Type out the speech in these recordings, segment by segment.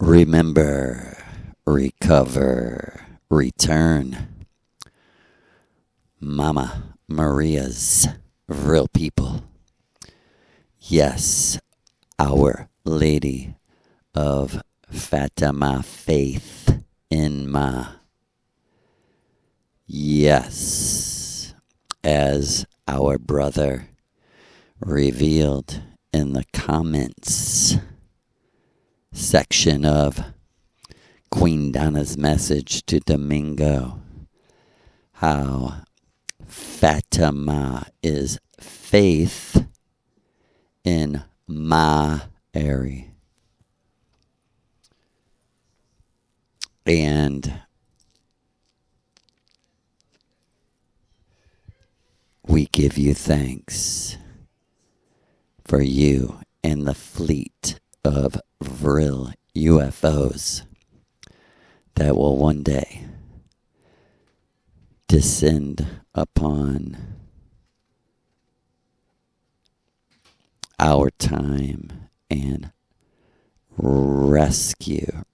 Remember, recover, return. Mama Maria's real people. Yes, Our Lady of Fatima, faith in Ma. Yes, as our brother revealed in the comments section of Queen Donna's message to Domingo, how Fatima is faith in Mary. And we give you thanks for you and the fleet of Vril UFOs that will one day descend upon our time and rescue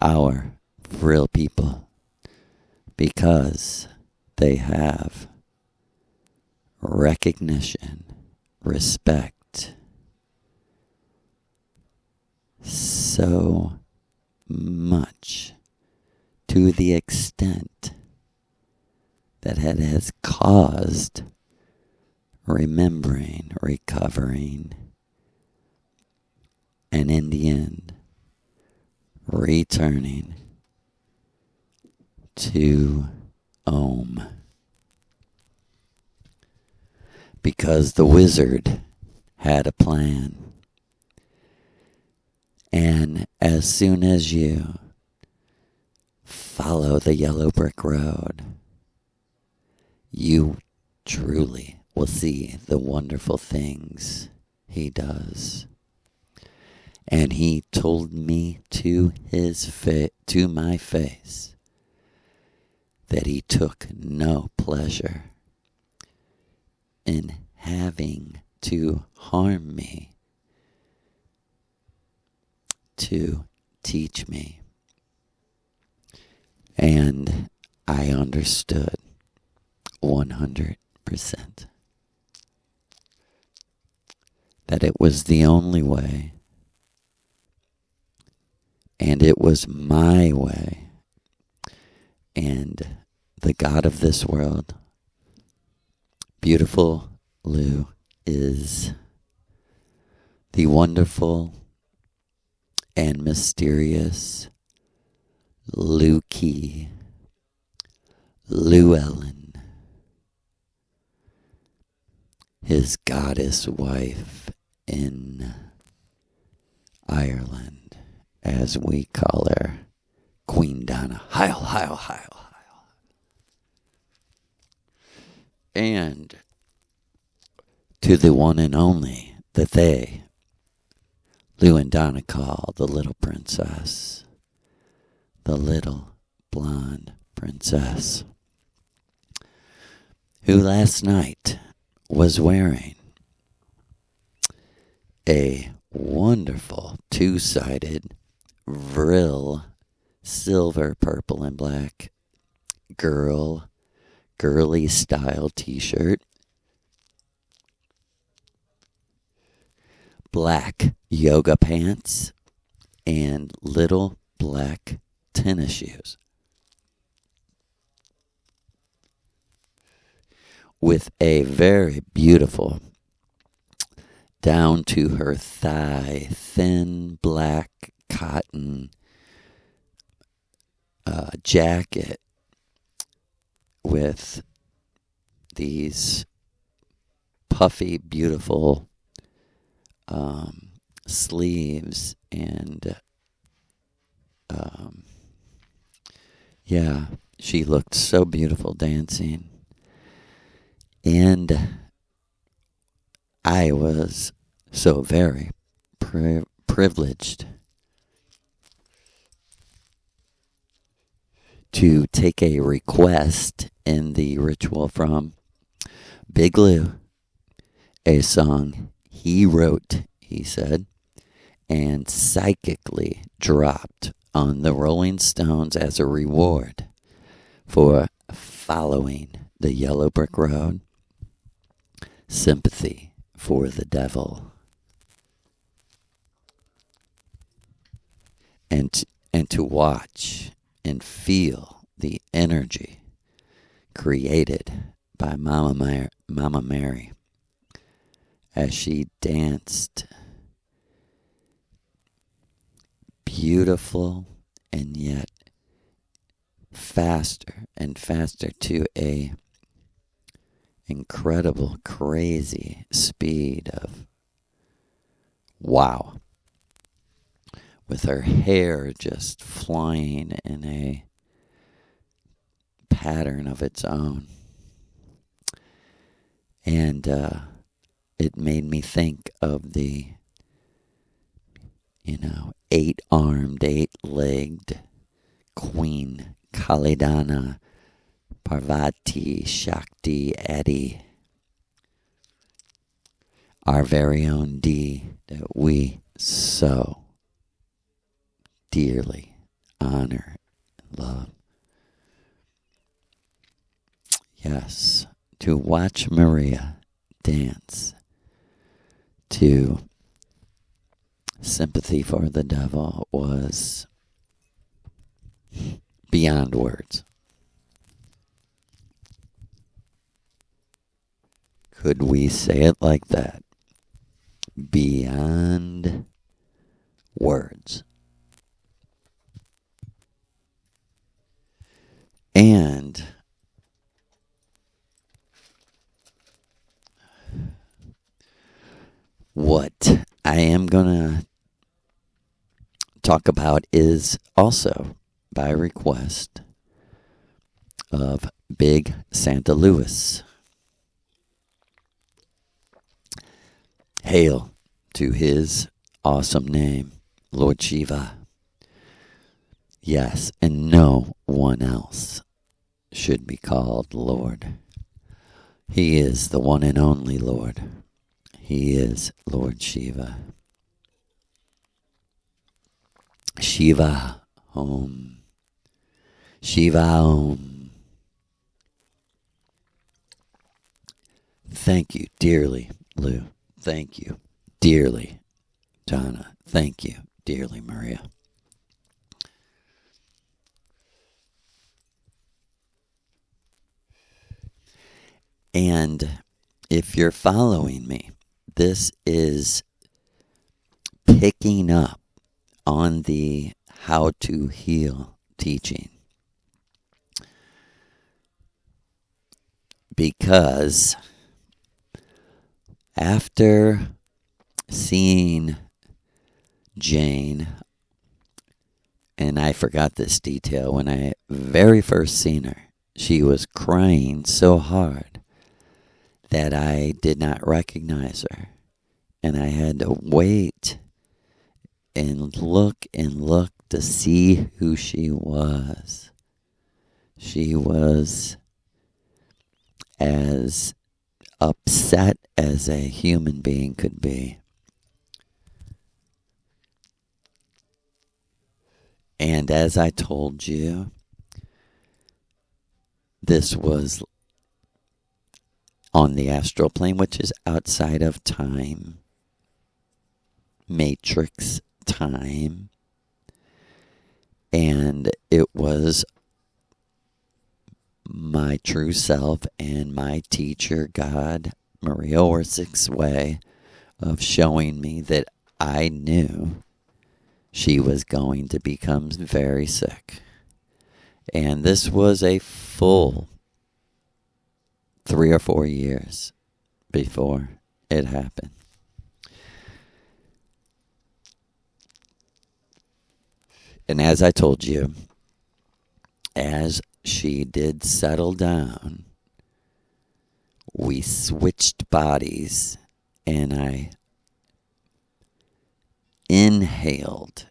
our real people, because they have recognition, respect, so much, to the extent that it has caused remembering, recovering, and in the end, returning to Om. Because the wizard had a plan. And as soon as you follow the yellow brick road, you truly will see the wonderful things he does. And he told me to my face that he took no pleasure in having to harm me to teach me. And I understood 100% that it was the only way, and it was my way. And the God of this world, beautiful Lou, is the wonderful and mysterious Lou Key, Llewellyn, his goddess wife in Ireland, as we call her, Queen Donna. Heil, heil, heil, heil. And to the one and only that they, Lou and Donna, call the little princess, the little blonde princess, who last night was wearing a wonderful two-sided Vril silver, purple, and black girly style t-shirt, black yoga pants, and little black tennis shoes, with a very beautiful down to her thigh thin black cotton jacket with these puffy, beautiful sleeves, and yeah, she looked so beautiful dancing. And I was so very privileged to take a request in the ritual from Big Lou, a song he wrote, he said, and psychically dropped on the Rolling Stones as a reward for following the yellow brick road. Sympathy for the devil. And to watch and feel the energy created by Mama Mary as she danced beautiful and yet faster and faster to a incredible, crazy speed of wow. With her hair just flying in a pattern of its own. And it made me think of the, eight-armed, eight-legged Queen Kalidana Parvati Shakti Adi, our very own D that we so dearly honor and love. Yes, to watch Maria dance to Sympathy for the Devil was beyond words. Could we say it like that? Beyond words. And what I am going to talk about is also by request of Big Santa Louis. Hail to his awesome name, Lord Shiva. Yes, and no one else should be called Lord. He is the one and only Lord. He is Lord Shiva. Shiva Om. Shiva Om. Thank you dearly, Lou. Thank you dearly, Donna. Thank you dearly, Maria. And if you're following me, this is picking up on the How to Heal teaching. Because after seeing Jane, and I forgot this detail, when I very first seen her, she was crying so hard that I did not recognize her. And I had to wait and look to see who she was. She was as upset as a human being could be. And as I told you, this was on the astral plane, which is outside of time, matrix time. And it was my true self and my teacher, God, Maria Orsic's way of showing me that I knew she was going to become very sick. And this was a full 3 or 4 years before it happened. And as I told you, as she did settle down, we switched bodies, and I inhaled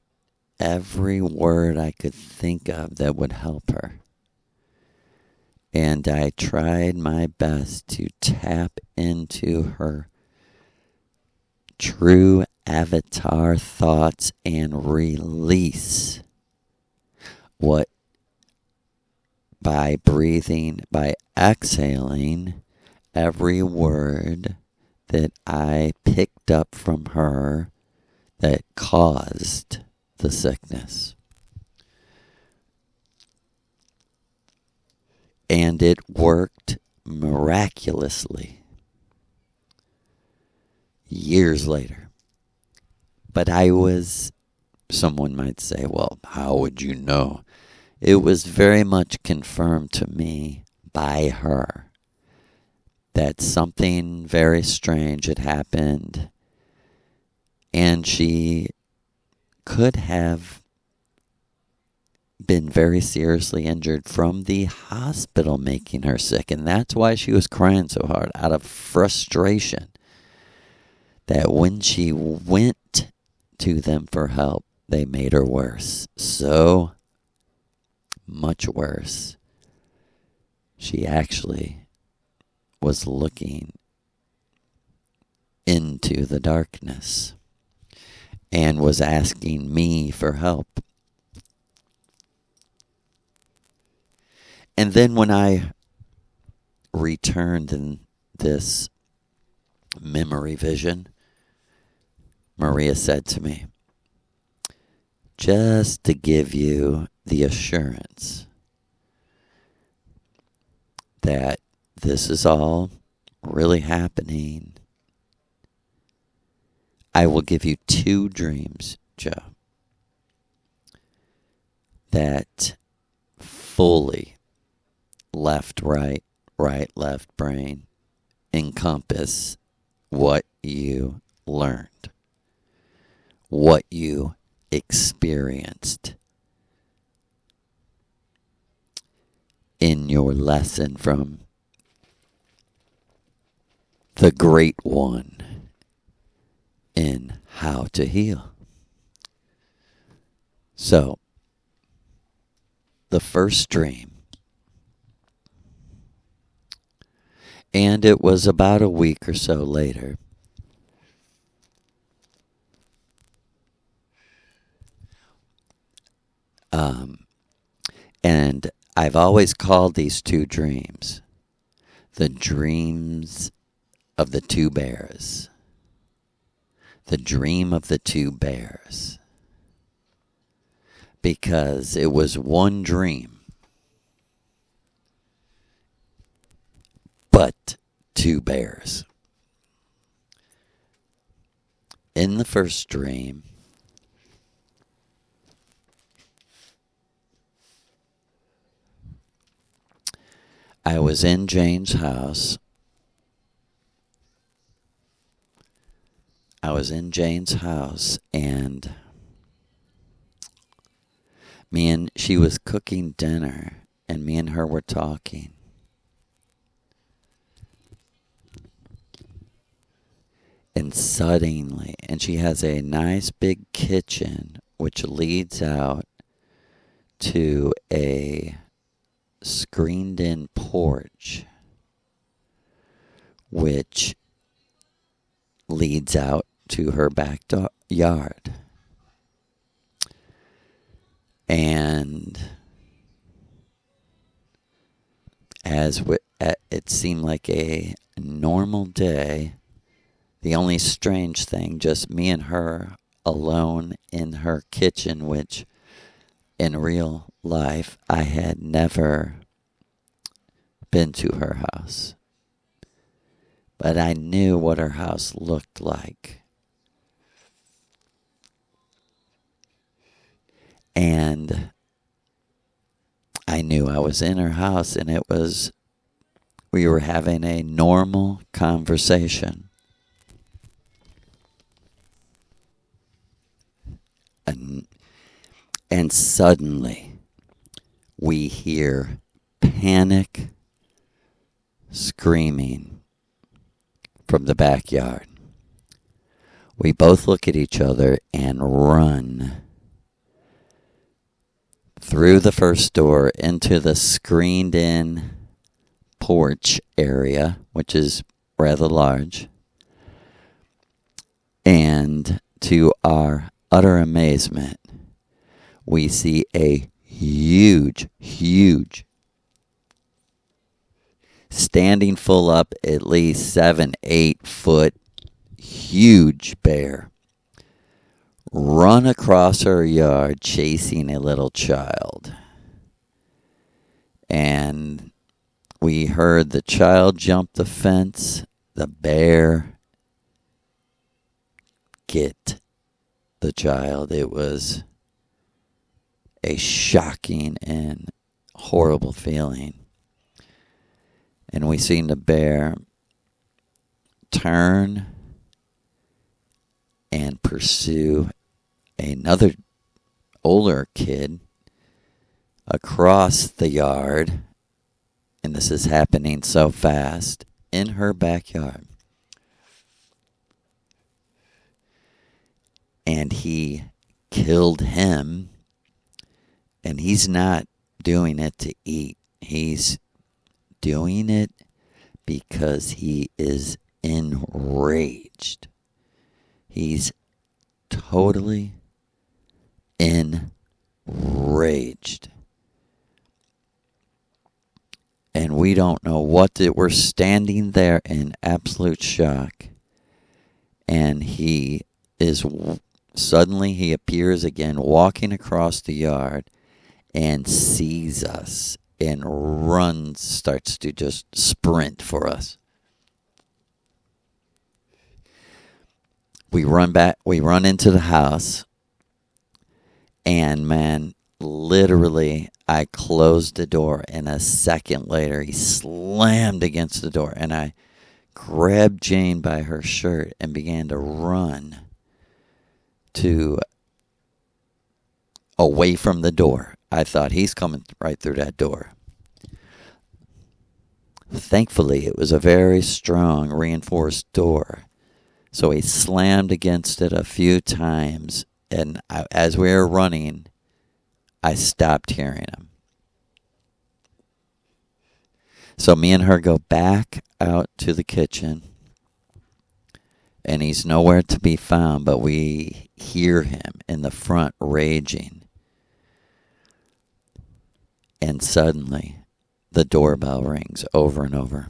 every word I could think of that would help her. And I tried my best to tap into her true avatar thoughts and release what by breathing, by exhaling every word that I picked up from her that caused the sickness. And it worked miraculously years later. But someone might say, well, how would you know? It was very much confirmed to me by her that something very strange had happened, and she could have been very seriously injured from the hospital making her sick. And that's why she was crying so hard, out of frustration. That when she went to them for help, they made her worse. So much worse. She actually was looking into the darkness and was asking me for help. And then when I returned in this memory vision, Maria said to me, just to give you the assurance that this is all really happening, I will give you 2 dreams, Joe, that fully left, right, left brain encompass what you learned, what you experienced in your lesson from the Great One in how to heal. So, the first dream, and it was about a week or so later, and I've always called these 2 dreams the dreams of the 2 bears. The dream of the 2 bears. Because it was one dream, but 2 bears. In the first dream, I was in Jane's house. And she was cooking dinner, and me and her were talking. And suddenly, and she has a nice big kitchen which leads out to a screened-in porch which leads out to her backyard. And it seemed like a normal day, the only strange thing, just me and her alone in her kitchen, which in real life I had never been to her house. But I knew what her house looked like. And I knew I was in her house, and we were having a normal conversation. And suddenly, we hear panic screaming from the backyard. We both look at each other and run through the first door into the screened-in porch area, which is rather large. And to our utter amazement, we see a huge, standing full up, at least 7-8 foot, huge bear run across our yard chasing a little child. And we heard the child jump the fence, the bear get the child. It was a shocking and horrible feeling. And we seen the bear turn and pursue another older kid across the yard. And this is happening so fast in her backyard. And he killed him. And he's not doing it to eat. He's doing it because he is enraged. He's totally enraged. And we don't know we're standing there in absolute shock. And suddenly he appears again, walking across the yard, and sees us and runs, starts to just sprint for us. We run into the house, and man, literally, I closed the door, and a second later, he slammed against the door, and I grabbed Jane by her shirt and began to run away from the door. I thought, he's coming right through that door. Thankfully, it was a very strong, reinforced door. So he slammed against it a few times, and as we were running, I stopped hearing him. So me and her go back out to the kitchen, and he's nowhere to be found, but we hear him in the front raging. And suddenly, the doorbell rings over and over.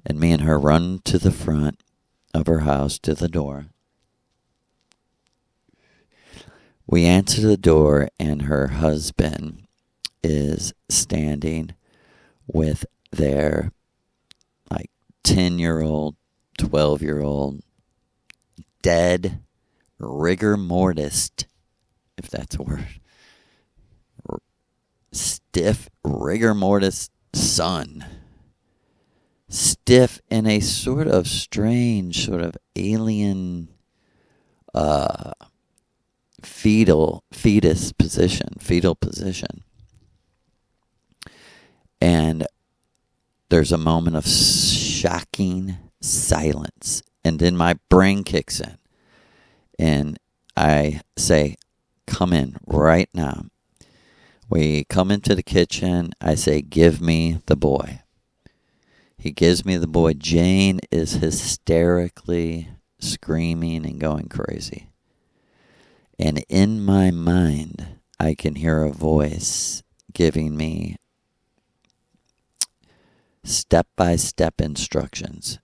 And me and her run to the front of her house, to the door. We answer the door, and her husband is standing with their 10-year-old, 12-year-old dead rigor mortis, if that's a word, stiff rigor mortis son. Stiff in a sort of strange, sort of alien fetal position. And there's a moment of shocking silence. And then my brain kicks in. And I say, come in right now. We come into the kitchen. I say, give me the boy. He gives me the boy. Jane is hysterically screaming and going crazy. And in my mind, I can hear a voice giving me step-by-step instructions.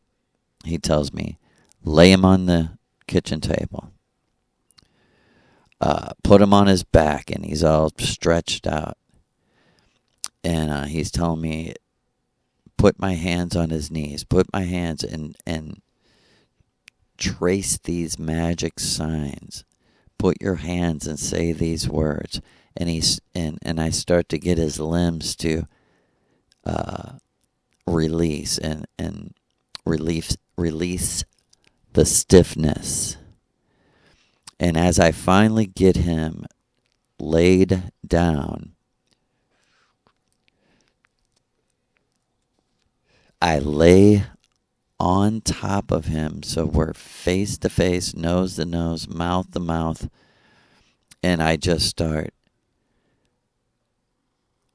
He tells me, lay him on the kitchen table. Put him on his back, and he's all stretched out. And he's telling me, put my hands on his knees. Put my hands and trace these magic signs. Put your hands and say these words. And I start to get his limbs to release and release the stiffness. And as I finally get him laid down, I lay on top of him so we're face to face, nose to nose, mouth to mouth, and I just start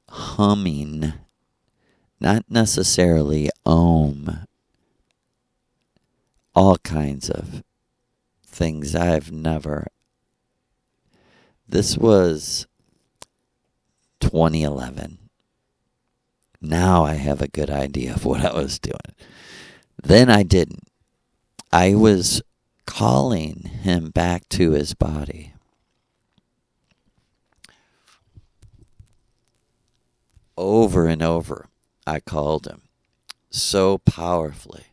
humming, not necessarily all kinds of things I've never. This was 2011. Now I have a good idea of what I was doing. Then I didn't. I was calling him back to his body. Over and over, I called him so powerfully.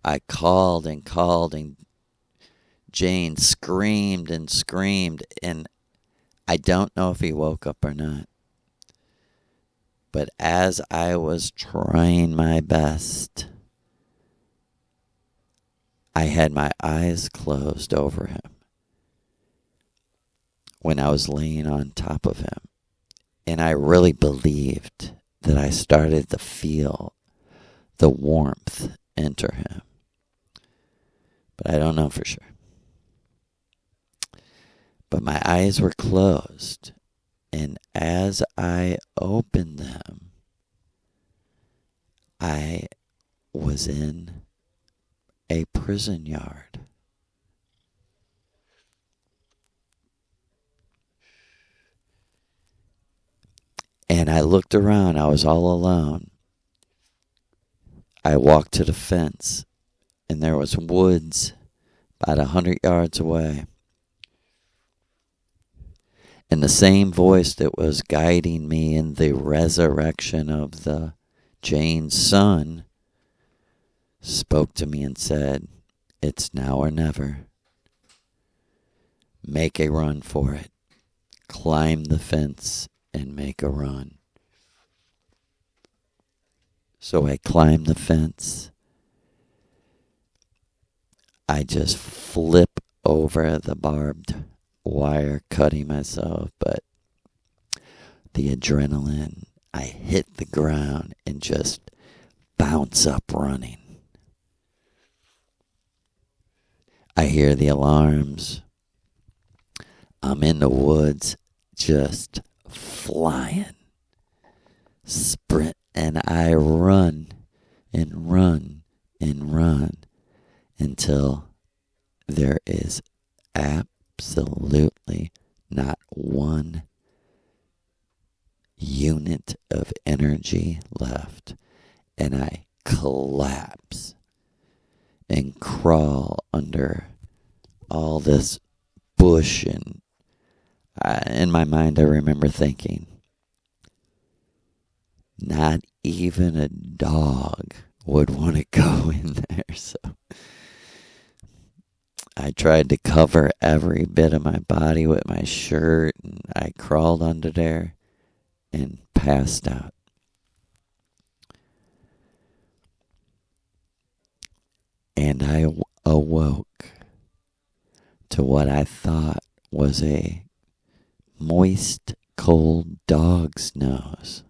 I called and called, and Jane screamed and screamed, and I don't know if he woke up or not. But as I was trying my best, I had my eyes closed over him when I was laying on top of him. And I really believed that I started to feel the warmth enter him. But I don't know for sure. But my eyes were closed. And as I opened them, I was in a prison yard. And I looked around. I was all alone. I walked to the fence, and there was woods about 100 yards away. And the same voice that was guiding me in the resurrection of the Jane's son spoke to me and said, "It's now or never. Make a run for it. Climb the fence and make a run." So I climbed the fence. I just flip over the barbed wire, cutting myself, but the adrenaline, I hit the ground and just bounce up running. I hear the alarms. I'm in the woods, just flying, sprint, and I run and run and run until there is absolutely not one unit of energy left, and I collapse and crawl under all this bush, and in my mind I remember thinking, not even a dog would want to go in there. So I tried to cover every bit of my body with my shirt, and I crawled under there and passed out. And I awoke to what I thought was a moist, cold dog's nose.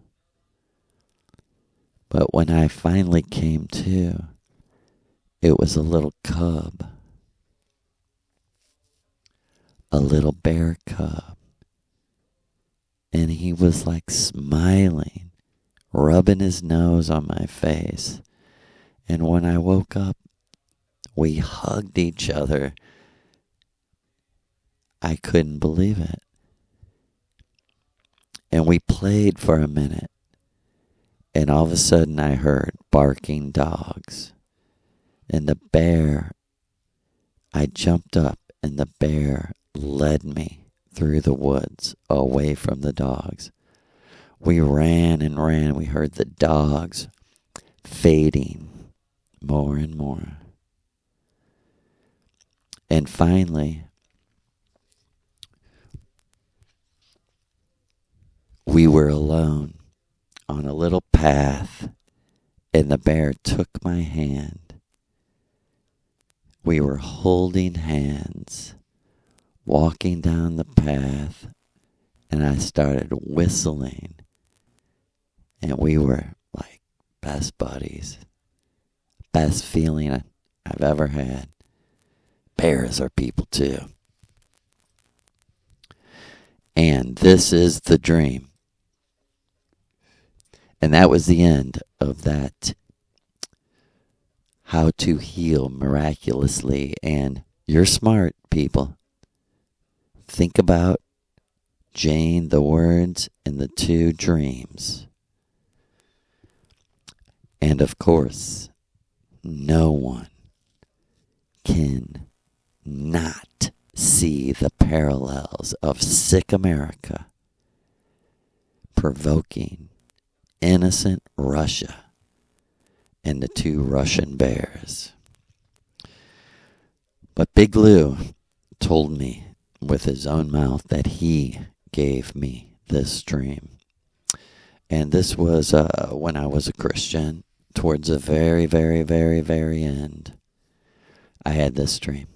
But when I finally came to, it was a little cub. A little bear cub. And he was like smiling, rubbing his nose on my face. And when I woke up, we hugged each other. I couldn't believe it. And we played for a minute. And all of a sudden I heard barking dogs. And the bear, I jumped up, and the bear led me through the woods away from the dogs. We ran and ran. We heard the dogs fading more and more. And finally, we were alone on a little path, and the bear took my hand. We were holding hands, walking down the path, and I started whistling, and we were like best buddies. Best feeling I've ever had. Bears are people too. And this is the dream. And that was the end of that How to Heal Miraculously and You're smart, people. Think about Jane, the words, and the two dreams. And of course, no one can not see the parallels of sick America provoking innocent Russia and the two Russian bears. But Big Lou told me with his own mouth that he gave me this dream. And this was when I was a Christian, towards the very, very, very, very end. I had this dream.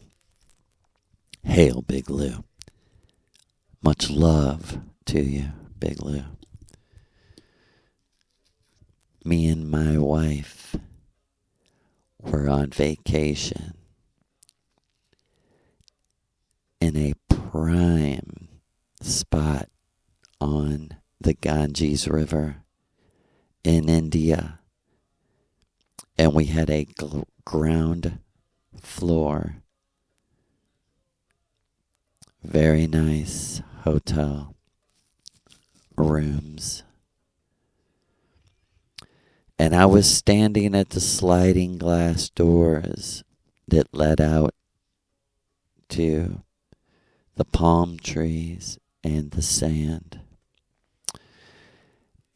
Hail, Big Lou. Much love to you, Big Lou. Me and my wife were on vacation in a prime spot on the Ganges River in India. And we had a ground floor, very nice hotel rooms. And I was standing at the sliding glass doors that led out to the palm trees and the sand.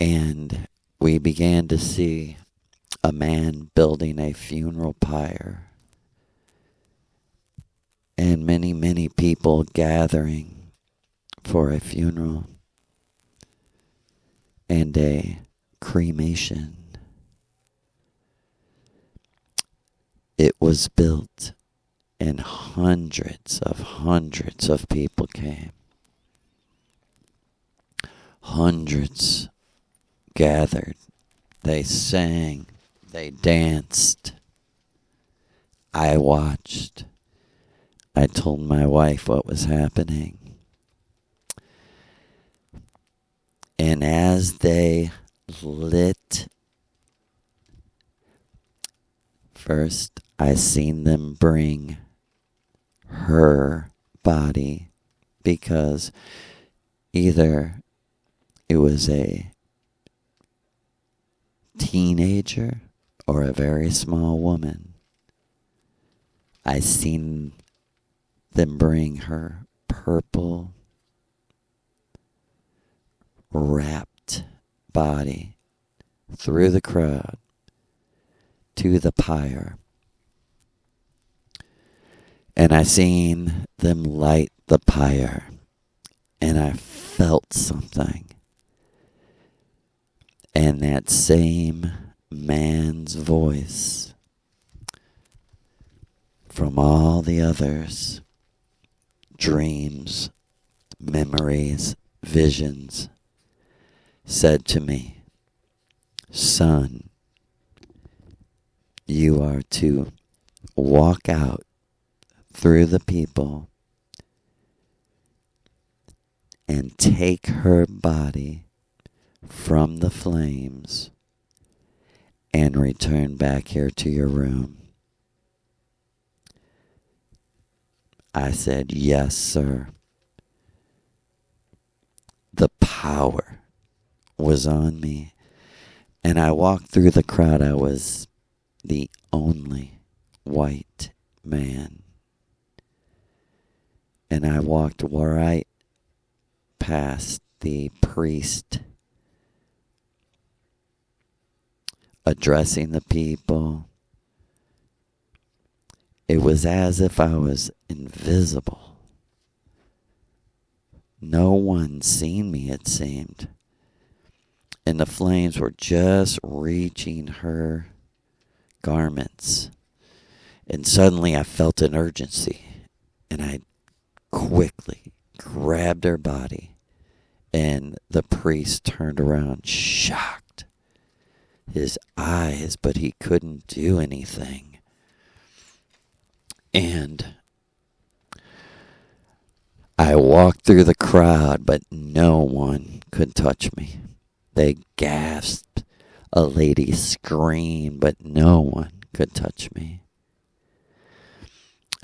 And we began to see a man building a funeral pyre. And many, many people gathering for a funeral and a cremation. It was built and hundreds of people came. Hundreds gathered. They sang. They danced. I watched. I told my wife what was happening. And as they lit, first I seen them bring her body, because either it was a teenager or a very small woman. I seen them bring her purple wrapped body through the crowd to the pyre. And I seen them light the pyre, and I felt something. And that same man's voice from all the others, dreams, memories, visions, said to me, "Son, you are to walk out through the people and take her body from the flames and return back here to your room." I said, "Yes, sir." The power was on me, and I walked through the crowd. I was the only white man. And I walked right past the priest addressing the people. It was as if I was invisible. No one seen me, it seemed. And the flames were just reaching her garments. And suddenly I felt an urgency, and I quickly grabbed her body, and the priest turned around shocked. His eyes, but he couldn't do anything. And I walked through the crowd, but no one could touch me. They gasped. A lady screamed, but no one could touch me.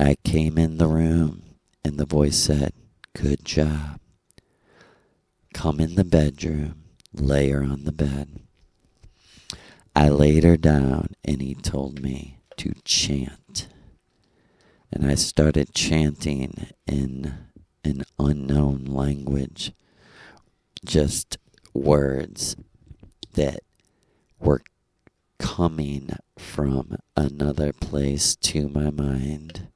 I came in the room and the voice said, "Good job. Come in the bedroom, lay her on the bed." I laid her down and he told me to chant. And I started chanting in an unknown language, just words that were coming from another place to my mind.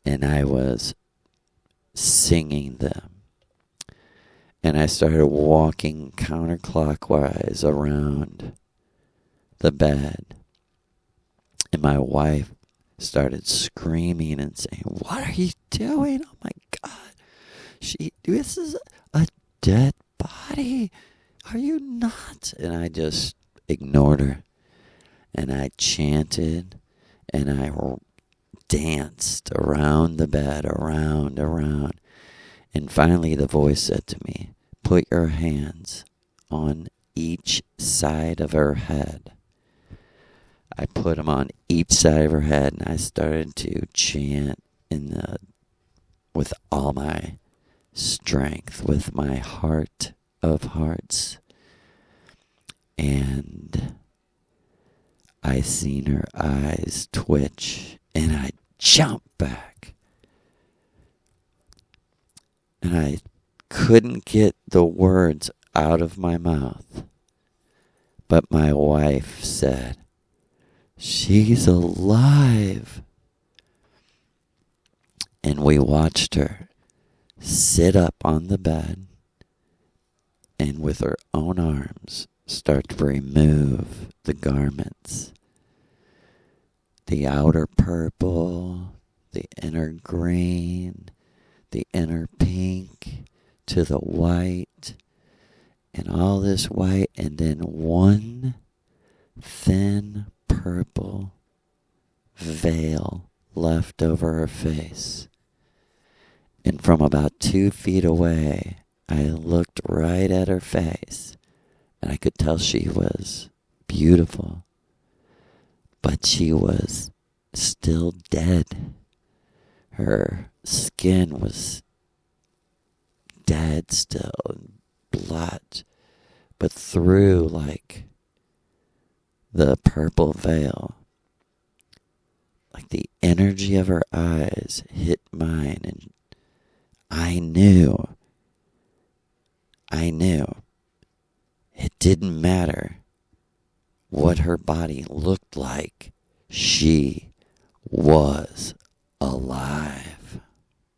And I was singing them. And I started walking counterclockwise around the bed. And my wife started screaming and saying, "What are you doing? Oh my God. This is a dead body. Are you not?" And I just ignored her. And I chanted and I danced around the bed, around. And finally the voice said to me, "Put your hands on each side of her head." I put them on each side of her head, and I started to chant with all my strength, with my heart of hearts. And I seen her eyes twitch, and I jumped back. And I couldn't get the words out of my mouth. But my wife said, "She's alive." And we watched her sit up on the bed and with her own arms start to remove the garments. The outer purple, the inner green, the inner pink to the white, and all this white, and then one thin purple veil left over her face. And from about 2 feet away, I looked right at her face, and I could tell she was beautiful, but she was still dead. Her skin was dead still, and blood, but through like the purple veil, like the energy of her eyes hit mine, and I knew it didn't matter what her body looked like. She was alive.